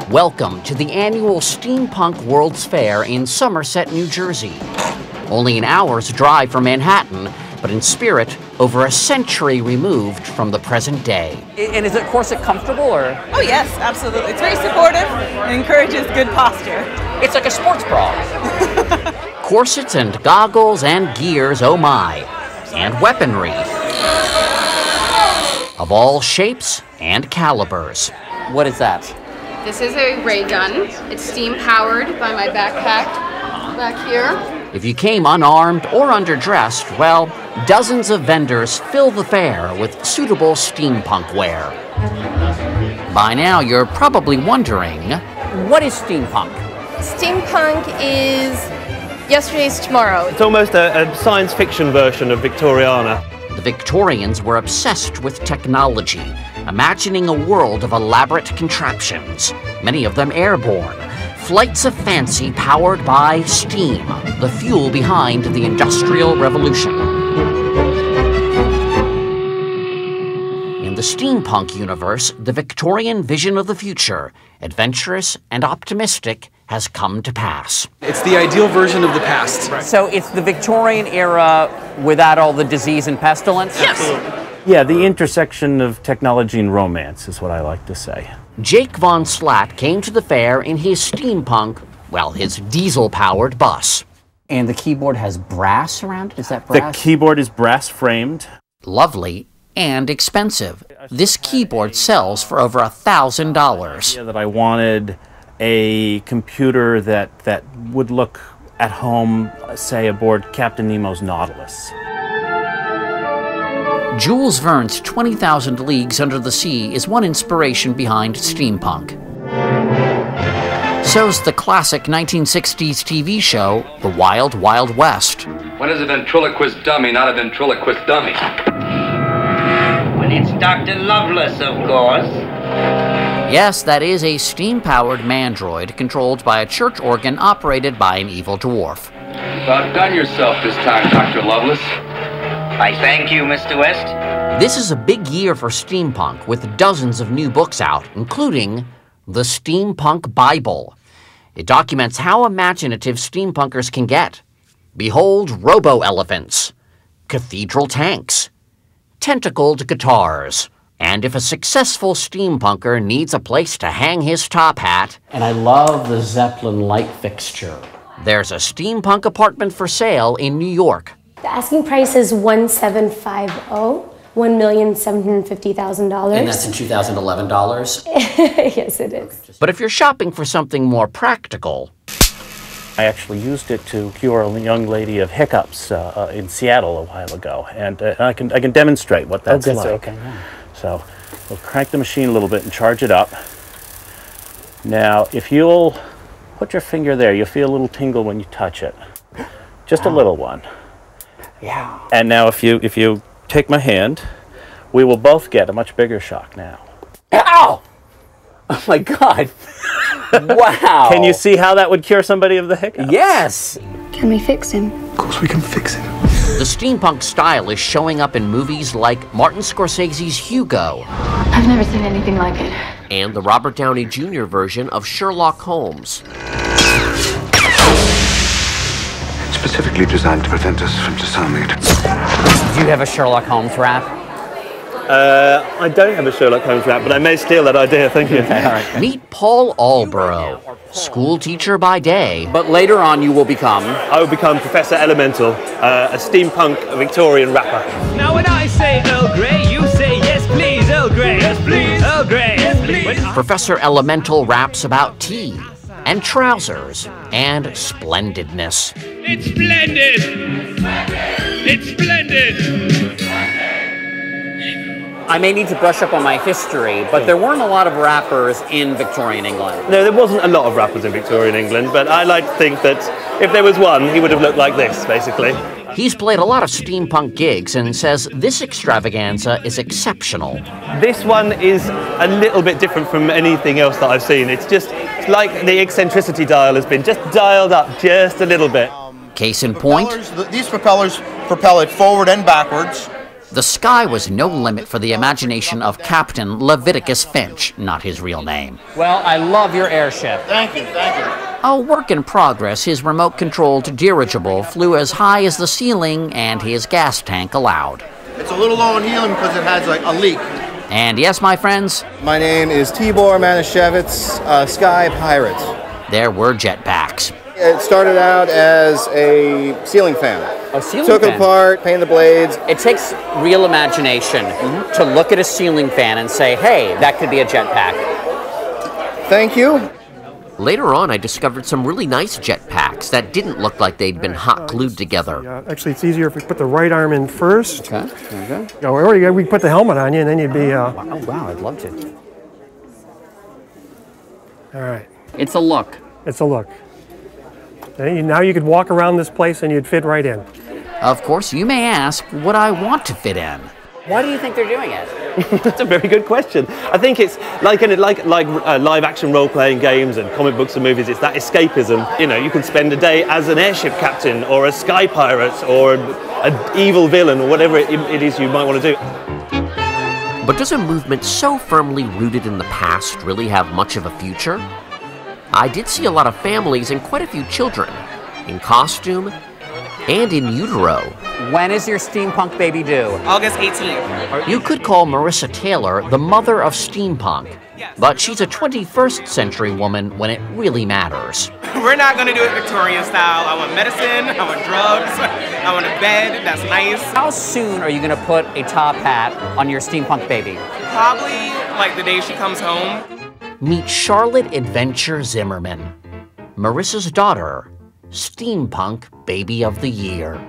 Welcome to the annual Steampunk World's Fair in Somerset, New Jersey. Only an hour's drive from Manhattan, but in spirit, over a century removed from the present day. And is it corset comfortable, or? Oh yes, absolutely. It's very supportive and encourages good posture. It's like a sports bra. Corsets and goggles and gears, oh my, and weaponry of all shapes and calibers. What is that? This is a ray gun. It's steam powered by my backpack back here. If you came unarmed or underdressed, well, dozens of vendors fill the fair with suitable steampunk wear. By now, you're probably wondering, What is steampunk? Steampunk is yesterday's tomorrow. It's almost a science fiction version of Victoriana. the Victorians were obsessed with technology, imagining a world of elaborate contraptions, many of them airborne. Flights of fancy powered by steam, the fuel behind the Industrial Revolution. In the steampunk universe, the Victorian vision of the future, adventurous and optimistic, has come to pass. It's the ideal version of the past. Right. So it's the Victorian era without all the disease and pestilence? Yes. Yeah, the intersection of technology and romance is what I like to say. Jake Von Slatt came to the fair in his steampunk, well, his diesel-powered bus. And the keyboard has brass around it? Is that brass? The keyboard is brass framed. Lovely and expensive. This keyboard sells for over $1,000. Yeah, that I wanted a computer that would look at home, say, aboard Captain Nemo's Nautilus. Jules Verne's 20,000 Leagues Under the Sea is one inspiration behind steampunk. So's the classic 1960s TV show, The Wild Wild West. When is a ventriloquist dummy not a ventriloquist dummy? When it's Dr. Lovelace, of course. Yes, that is a steam-powered mandroid controlled by a church organ operated by an evil dwarf. You've outdone yourself this time, Dr. Lovelace. I thank you, Mr. West. This is a big year for steampunk, with dozens of new books out, including the Steampunk Bible. It documents how imaginative steampunkers can get. Behold robo-elephants, cathedral tanks, tentacled guitars, and if a successful steampunker needs a place to hang his top hat, And I love the Zeppelin light fixture. there's a steampunk apartment for sale in New York. The asking price is $1,750, $1,750,000. And that's in 2011 dollars? Yes, it is. But if you're shopping for something more practical, I actually used it to cure a young lady of hiccups in Seattle a while ago, and I can demonstrate what that's like. Okay. Yeah. So we'll crank the machine a little bit and charge it up. Now, if you'll put your finger there, you'll feel a little tingle when you touch it. Just a little one. Yeah. And now if you take my hand, we will both get a much bigger shock now. Ow! Oh my God. Wow. Can you see how that would cure somebody of the hiccups? Yes. Can we fix him? Of course we can fix it. the steampunk style is showing up in movies like Martin Scorsese's Hugo I've never seen anything like it. and the Robert Downey Jr. version of Sherlock Holmes. Specifically designed to prevent us from disarming it. Do you have a Sherlock Holmes rap? I don't have a Sherlock Holmes rap, but I may steal that idea, thank you. Okay, all right. Meet Paul Alborough, school teacher by day, But later on you will become... I will become Professor Elemental, a steampunk Victorian rapper. Now when I say Earl Grey, you say yes please, Earl Grey. Yes please. Earl Grey. Yes please. Professor Elemental raps about tea and trousers and splendidness. It's splendid. It's splendid. I may need to brush up on my history, but there weren't a lot of rappers in Victorian England. No, there wasn't a lot of rappers in Victorian England, but I like to think that if there was one, he would have looked like this, basically. He's played a lot of steampunk gigs and says this extravaganza is exceptional. This one is a little bit different from anything else that I've seen. It's just like the eccentricity dial has been just dialed up just a little bit. Case in point, These propellers propel it forward and backwards. The sky was no limit for the imagination of Captain Leviticus Finch, not his real name. Well, I love your airship. Thank you, thank you. A work in progress, his remote-controlled dirigible flew as high as the ceiling and his gas tank allowed. It's a little low on helium because it has like a leak. And yes, my friends, My name is Tibor Manischewitz, Sky Pirate. there were jetpacks. It started out as a ceiling fan. A ceiling Took fan? it apart, painted the blades. It takes real imagination to look at a ceiling fan and say, hey, that could be a jetpack. Thank you. Later on, I discovered some really nice jetpacks that didn't look like they'd been hot glued together. Yeah, actually, it's easier if we put the right arm in first. Okay, okay. You know, we put the helmet on you, and then you'd be... Oh, wow, I'd love to. All right. It's a look. It's a look. Now you could walk around this place, and you'd fit right in. Of course, you may ask, would I want to fit in? Why do you think they're doing it? That's a very good question. I think it's like live-action role-playing games and comic books and movies. It's that escapism. You know, you can spend a day as an airship captain or a sky pirate or an evil villain or whatever it is you might want to do. But does a movement so firmly rooted in the past really have much of a future? I did see a lot of families and quite a few children, in costume and in utero. When is your steampunk baby due? August 18th. You could call Marissa Taylor the mother of steampunk, but she's a 21st century woman when it really matters. We're not gonna do it Victorian style. I want medicine, I want drugs, I want a bed that's nice. How soon are you gonna put a top hat on your steampunk baby? Probably like the day she comes home. Meet Charlotte Adventure Zimmerman, Marissa's daughter, Steampunk Baby of the Year.